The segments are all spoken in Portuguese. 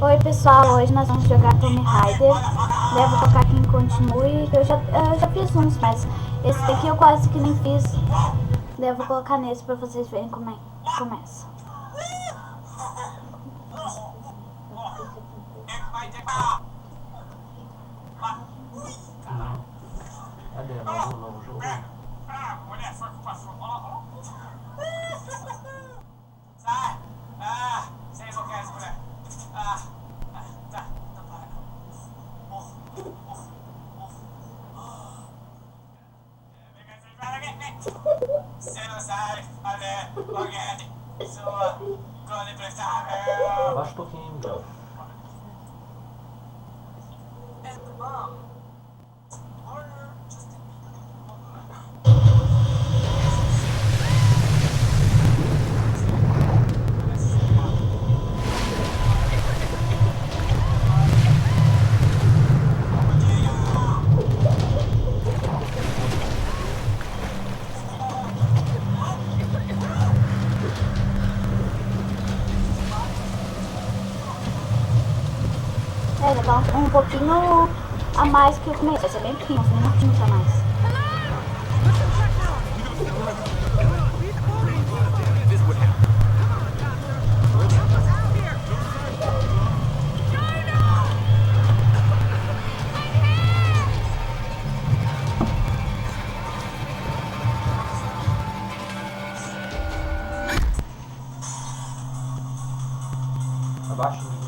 Oi pessoal, hoje nós vamos jogar Tomb Raider. Devo colocar quem continue. Eu já fiz uns, mas esse daqui eu quase que nem fiz. Devo colocar nesse pra vocês verem como é que começa. Cadê? Novo jogo? Olha só que passou. Sai! Vocês não querem essa mulher. Tá. Não para não. Você não sabe fazer foguete. Sua coisa imprestável. Abaixa um pouquinho, Miguel. Já tá um pouquinho a mais que o começo. Vai ser bem pouquinho, uns minutinhos a mais. Abaixa o Miguel.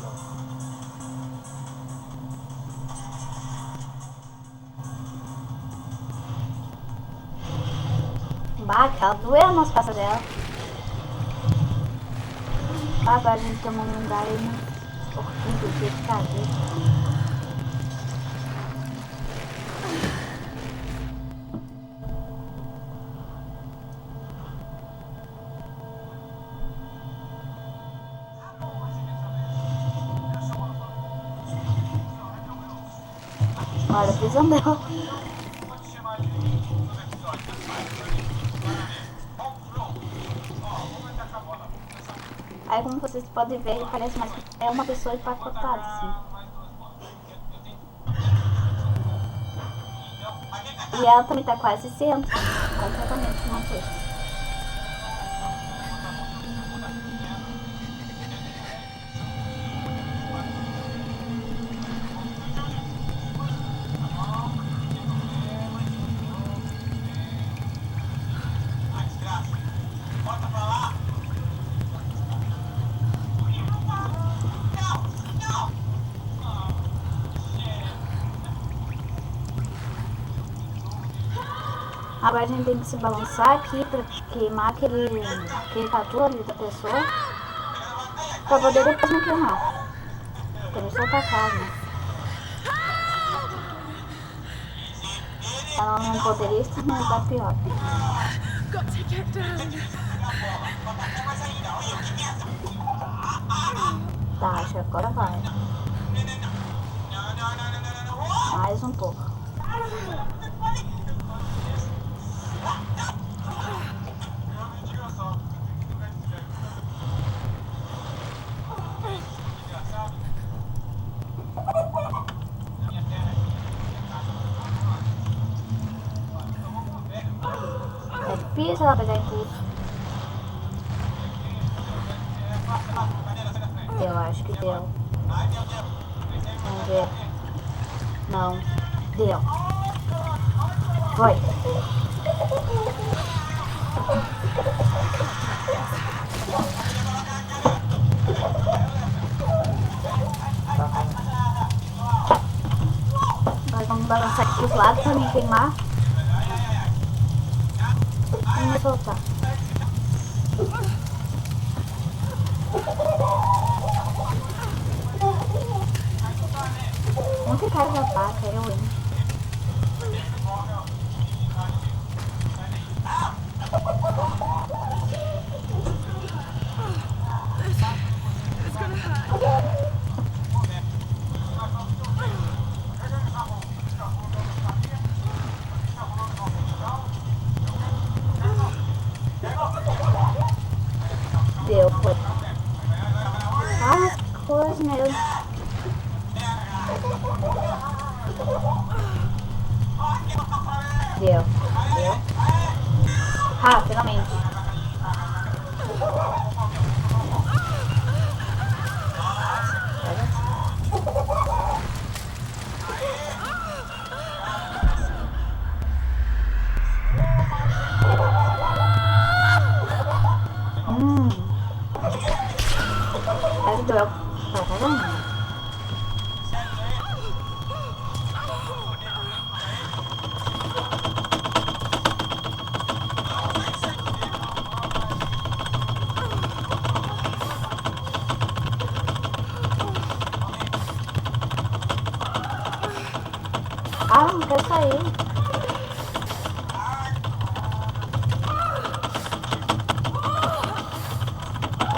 Bah, ela doeu nas costas dela. Agora a gente tomou um lugar aí horrível de ficar aqui. Olha a prisão dela. Aí como vocês podem ver, ele parece mais que é uma pessoa empacotada, assim. E ela também tá quase sendo completamente uma coisa. Agora a gente tem que se balançar aqui pra queimar aquele tatu ali da pessoa, pra poder depois não queimar. Porque eles soltam a carne. Ela não poderia estar no lugar pior. Tá, acho que agora vai. Mais um pouco. É difícil ela pegar impulso. Eu acho que deu. Vamos ver. Não. Deu. Foi. Agora vamos balançar aqui os lados pra me queimar. Vamos soltar. Muito cara da faca, eu hein. Deu, foi. Ah, coisa mesmo. Deu. Deu. Ah, finalmente. Essa doeu pra caramba. Ah, não quero sair.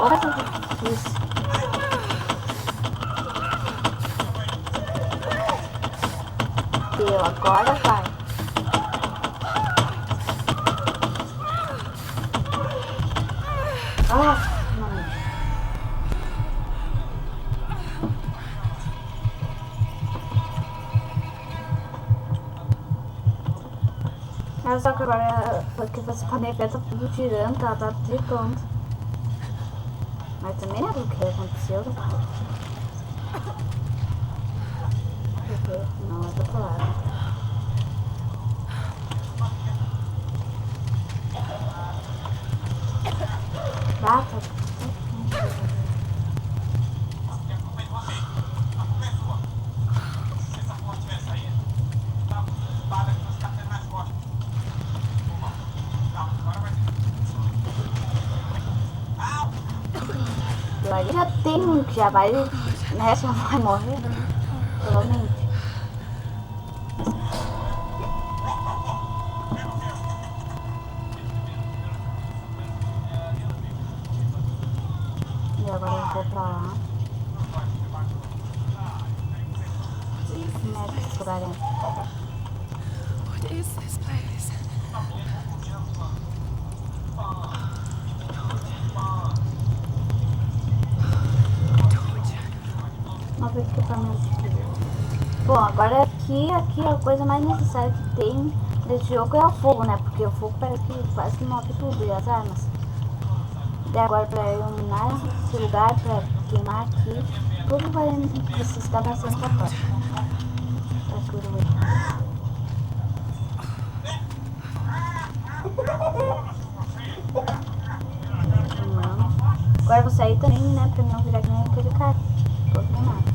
Olha que difícil. Deu, agora vai. Ah, não. Mas só que agora, porque você pode ver, tá tudo girando, tá tripando. Mas também é o que aconteceu. Não, é do outro lado. Bata. Ali já tem um que já vai, né, já vai morrer, provavelmente. E agora eu vou pra lá. Como é que esse lugar é? What is this place? Novo equipamento. Bom, agora aqui a coisa mais necessária que tem nesse jogo é o fogo, né? Porque o fogo parece que quase que move tudo e as armas. E agora pra iluminar esse lugar, pra queimar aqui, tudo vai necessitar bastante papel. Acho que eu vou. Agora eu vou sair também, né? Pra não virar que nem aquele cara. Tô queimado.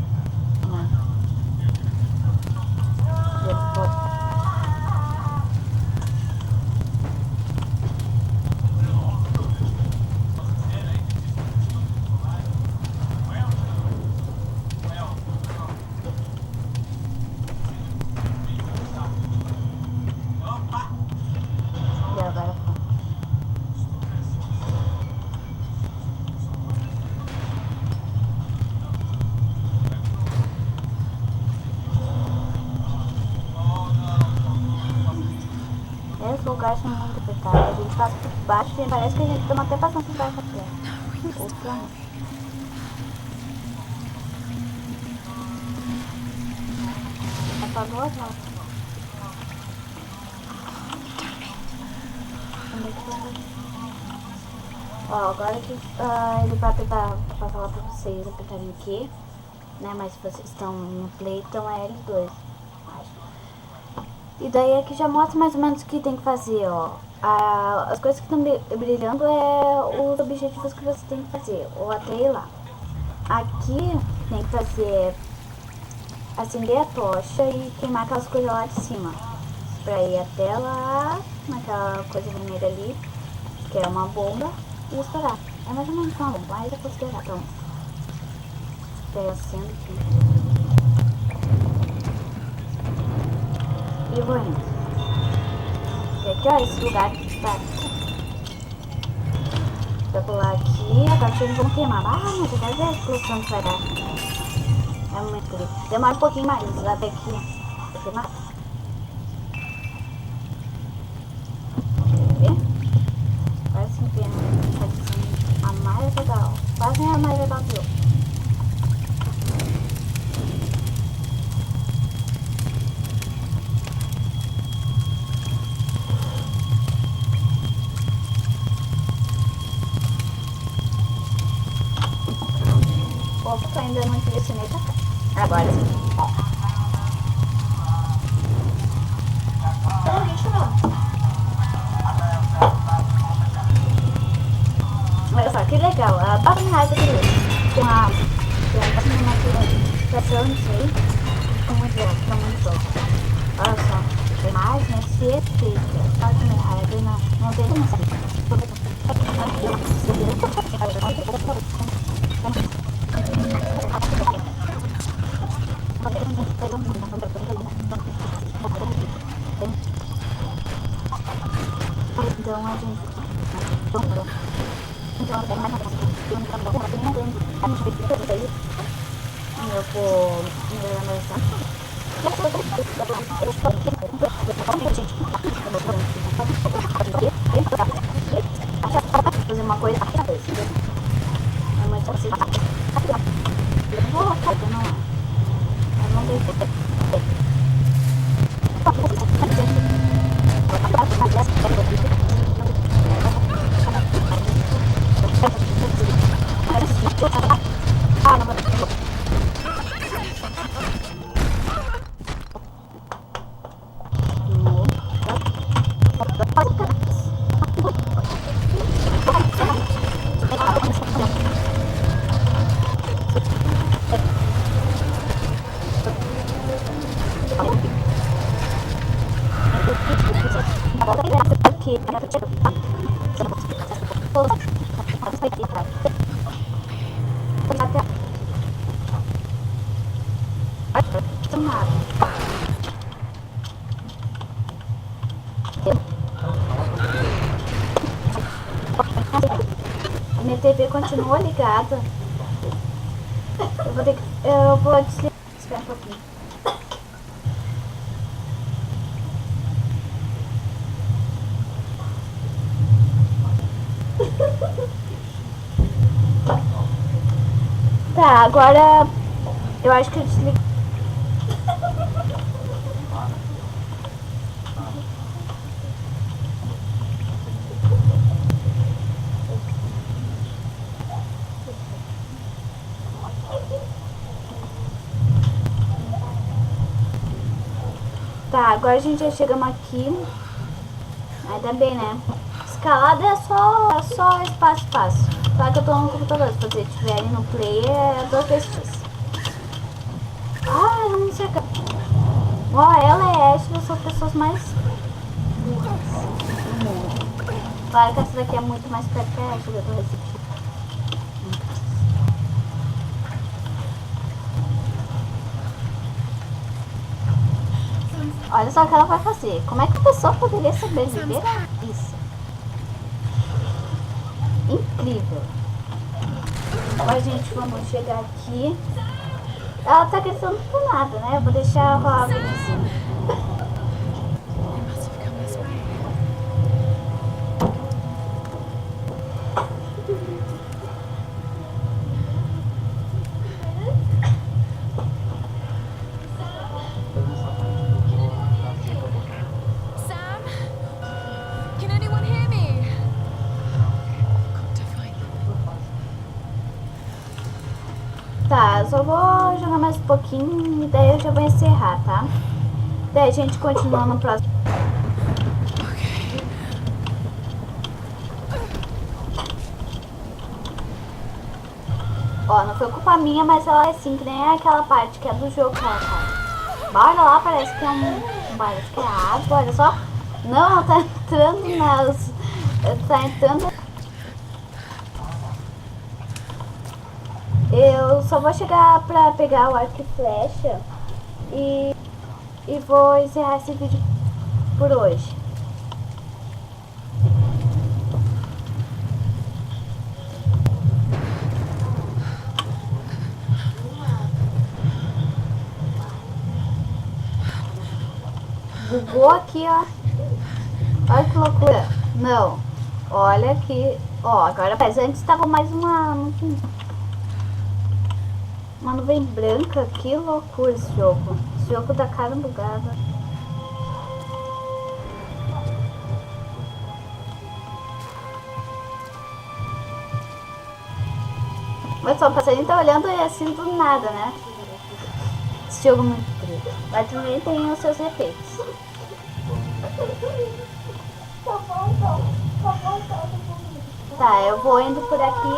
E agora foi. Esses lugares são muito apertados. A gente passa por baixo e parece que a gente toma até passando por baixo da terra. Outro planeta. Apagou as notas. Ó, agora que ele vai tentar falar pra vocês apertarem aqui, né? Mas se vocês estão no play, então é L2. E daí aqui já mostra mais ou menos o que tem que fazer, ó. As coisas que estão brilhando é os objetivos que você tem que fazer, ou até ir lá. Aqui tem que fazer acender a tocha e queimar aquelas coisas lá de cima. Pra ir até lá, naquela coisa vermelha ali, que é uma bomba, e estourar. É mais ou menos uma bomba, mas depois estourar, então. Daí acendo aqui. E eu vou indo. E aqui, ó, esse lugar que tá aqui. Vou pular aqui, agora vocês vão queimar. Ah, mas eu quero ver a explosão que vai dar. É muito lindo. Demora um pouquinho mais, até aqui. Vou queimar. Quer ver? Parece que a mais legal. Quase é a mais legal que eu. eu ainda não direcionei pra cá. Agora sim. Não, gente, não. Olha só, que legal. A base de raiva aqui com a cinematização, não sei. Ficou muito legal, ficou muito bom. Olha só, tem mais, né? Se fica. Só que minha raiva não tem como saber. Então a gente. Então tem mais uma coisa. Eu vou melhorar meu fazer uma coisa é muito fácil. Eu vou fazer, não é? Mas não tem Minha TV continua ligada. Eu vou desligar. Espera um pouquinho. Tá, agora eu acho que eu desliguei. Tá, agora a gente já chegamos aqui. Ainda bem, né? Escalada é só espaço fácil. Só que eu tô no computador. Se você estiver aí no player, é 2 vezes difícil. Ah, ela não chega. Ó, ela e a Ashley são pessoas mais burras do mundo. Claro que essa daqui é muito mais perto que a Ashley do Recife. Olha só o que ela vai fazer. Como é que a pessoa poderia sobreviver a isso? Incrível. Agora, gente, vamos chegar aqui. Ela tá gritando por nada, né? Eu vou deixar rolar a vizinha. They must have come this way. Sam? Can anyone hear me? Got to find them. Tá, eu só vou jogar mais um pouquinho e daí eu já vou encerrar, tá? Daí a gente continua no próximo. Ó, não foi culpa minha, mas ela é assim, que nem aquela parte que é do jogo que ela tá. Olha lá, parece que é parece que é água, olha só. Não, ela tá entrando nas... Tá entrando... Eu só vou chegar pra pegar o arco e flecha e vou encerrar esse vídeo por hoje. Bugou aqui, ó. Olha que loucura. Não. Olha aqui. Ó, agora mas antes tava mais uma nuvem branca. Que loucura esse jogo. Esse jogo da cara bugada. Mas só o passarinho tá olhando e assim do nada, né? Esse jogo é muito incrível. Mas também tem os seus efeitos. Tá, eu vou indo por aqui.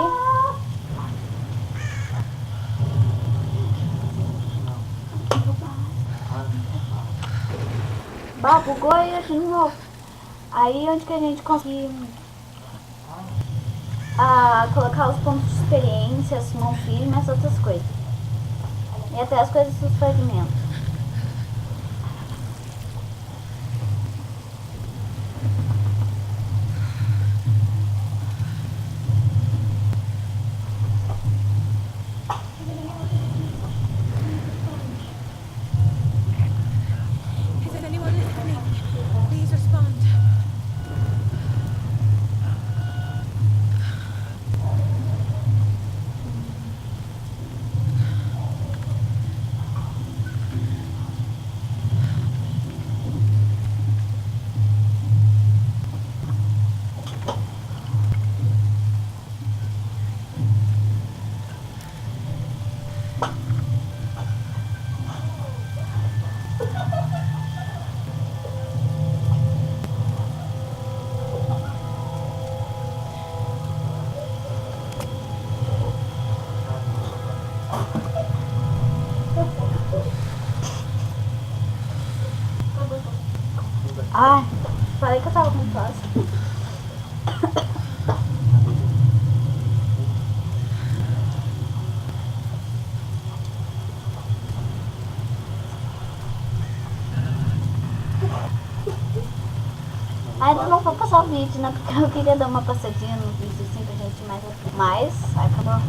Bah, bugou aí de novo. Aí onde que a gente conseguir colocar os pontos de experiência, mão firme, essas outras coisas. E até as coisas dos fragmentos. Is anyone listening? Please respond. Ai, falei que eu tava com tosse. Ainda não vou passar o vídeo, né? Porque eu queria dar uma passadinha no vídeo assim pra gente mais. Acabou.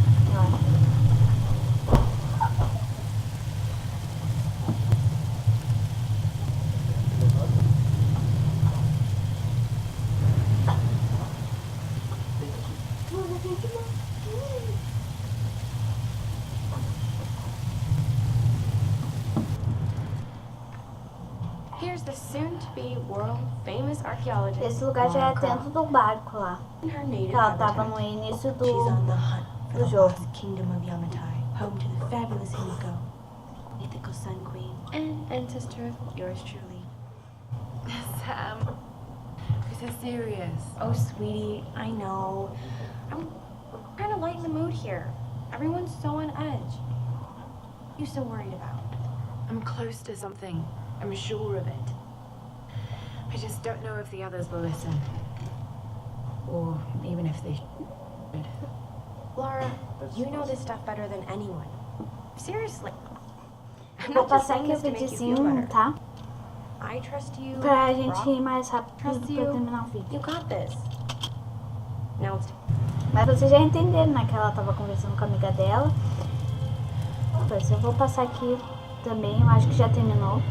Here's the soon-to-be world-famous archaeologist. Esse lugar já é dentro do barco lá. In her native Que ela tava habitat, no início she's on the hunt for do the jogo. lost kingdom of Yamatai, home to the fabulous Himiko, mythical Sun Queen, and ancestor of yours truly. Sam, this is serious. Oh, sweetie, I know. I'm trying to lighten the mood here. Everyone's so on edge. You so worried about? I'm close to something. I'm sure of it. I just don't know if the others will listen. Or even if they should. Laura, you know this stuff better than anyone. Seriously. I'm Vou not just passar saying aqui o this to make you feel videozinho, better. tá? I trust you. Pra gente Rob. ir mais rápido Trust pra you. terminar o vídeo. You got this. Now it's Mas vocês já entenderam, né? Que ela tava conversando com a amiga dela. Pois eu vou passar aqui também, eu acho que já terminou.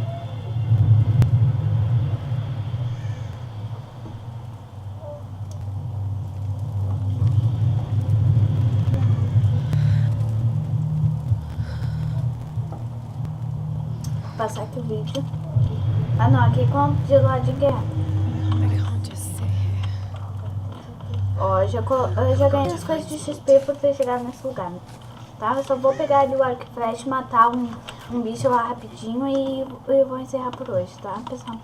Vou passar aqui o vídeo. Ah não, aqui com de lá de guerra. I can't just sit here. Ó, eu já ganhei as coisas de XP por ter chegado nesse lugar, né? Tá? Eu só vou pegar ali o arco e flecha, matar um bicho lá rapidinho e eu vou encerrar por hoje, tá, pessoal?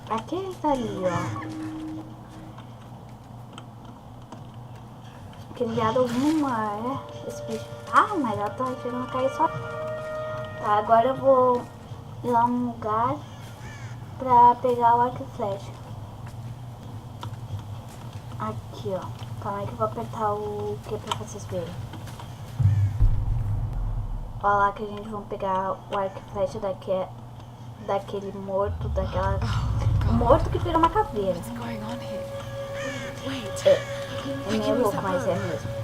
Aqui ele tá ali, ó. Criado alguma, esse bicho. Ah, mas ela tá chegando a cair só. Tá, agora eu vou ir lá num lugar pra pegar o arco e flecha. Aqui, ó. Calma aí que eu vou apertar o Q pra vocês verem. Olha lá que a gente vai pegar o arco e flecha daquele morto, daquela... O morto que virou uma caveira. What's going on here? Wait. É meio louco, mas é mesmo.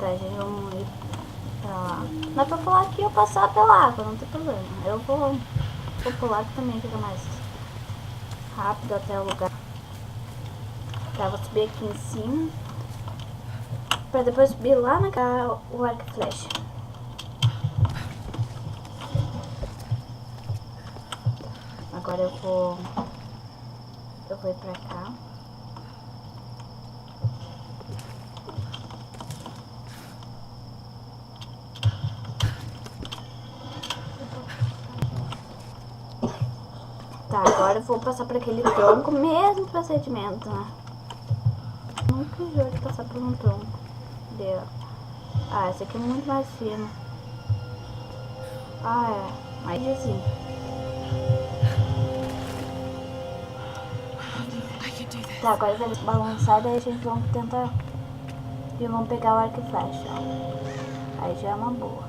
Tá, gente, vamos ir pra lá. Não é pra pular aqui ou passar pela água, não tem problema. Eu vou pular que também fica mais rápido até o lugar. Tá, vou subir aqui em cima. Pra depois subir lá na cara o arco e flecha. Agora agora eu vou ir pra cá. Tá, agora eu vou passar por aquele tronco, mesmo procedimento, né? Nunca enjoo de passar por um tronco. Deu. Ah, esse aqui é muito mais fino. Ah, é. Mais assim. Tá, agora vai balançar, daí a gente vai tentar. E vamos pegar o arco e flecha, ó. Aí já é uma boa.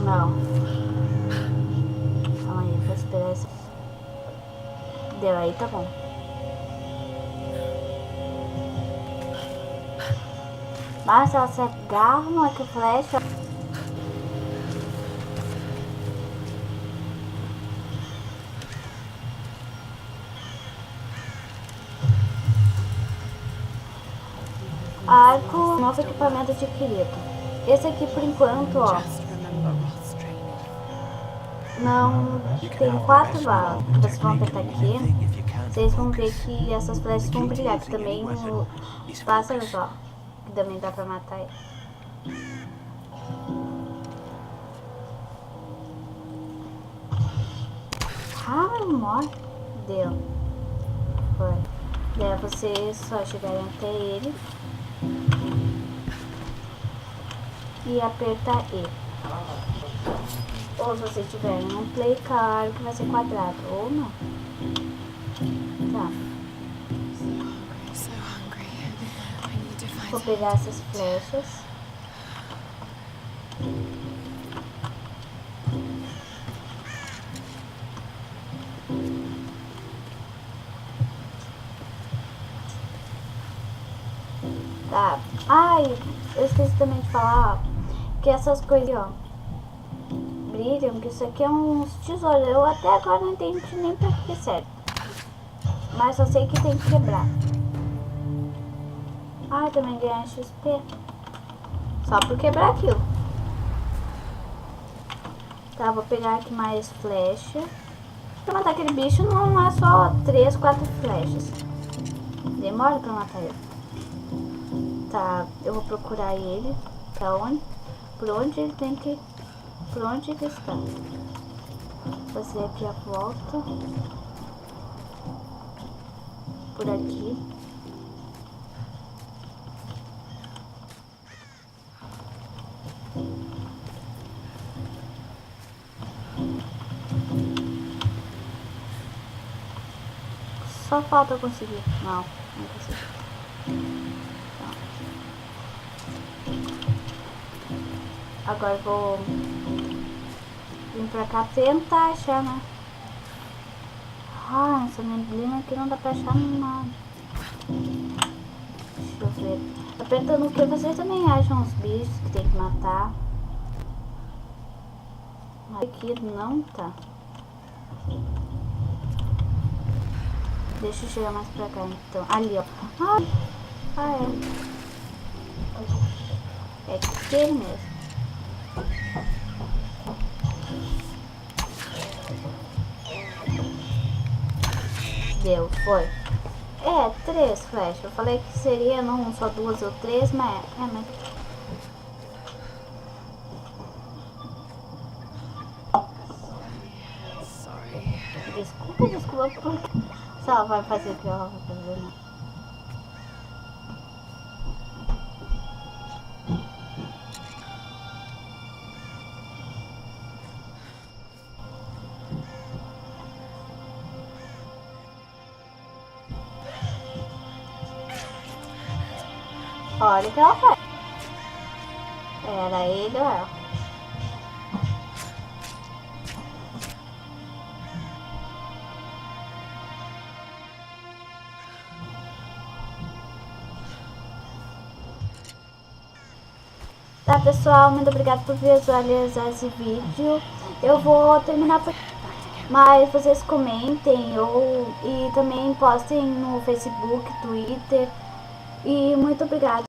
Não. Calma aí, vou esperar esse. Deu, aí tá bom. Mas ela se agarra no arco e flecha. Arco, novo equipamento adquirido. Esse aqui por enquanto, ó. Não tem 4 balas. Vocês vão apertar aqui. Vocês vão ver que essas flechas vão brilhar. Que também os pássaros, ó. Que também dá pra matar ele. Ah, morre. Deu. Foi. Daí vocês só chegarem até ele. E apertar E. Ou se vocês tiverem um play card que vai ser quadrado, ou não. Tá. So hungry. I need to find Vou pegar essas flechas. Tá. Ai, eu esqueci também de falar, ó, que essas coisas, ó, brilham, que isso aqui é uns tesouros. Eu até agora não entendi nem pra que serve. Mas só sei que tem que quebrar. Ai, também ganhar XP. Só por quebrar aquilo. Tá, vou pegar aqui mais flecha. Pra matar aquele bicho não é só 3, 4 flechas. Demora pra matar ele. Tá, eu vou procurar ele. Pra onde? Por onde ele tem que... Por onde ele está. Vou fazer aqui a volta. Por aqui. Só falta eu conseguir. Não consegui. Agora eu vou vir pra cá tentar achar, né? Ah, essa neblina aqui não dá pra achar nada. Deixa eu ver. Apertando o que vocês também acham os bichos que tem que matar. Aqui não tá. Deixa eu chegar mais pra cá então. Ali, ó. Ah, é. É aquele mesmo. Deu, foi. É, 3 flechas. Eu falei que seria não só 2 ou 3, mas mas... Sorry. Desculpa, porque se ela vai fazer o que ela vai fazer, né? Olha o que ela faz. Era ele ou ela? Tá, pessoal, muito obrigada por visualizar esse vídeo. Eu vou terminar por... Mas vocês comentem e também postem no Facebook, Twitter. E muito obrigada.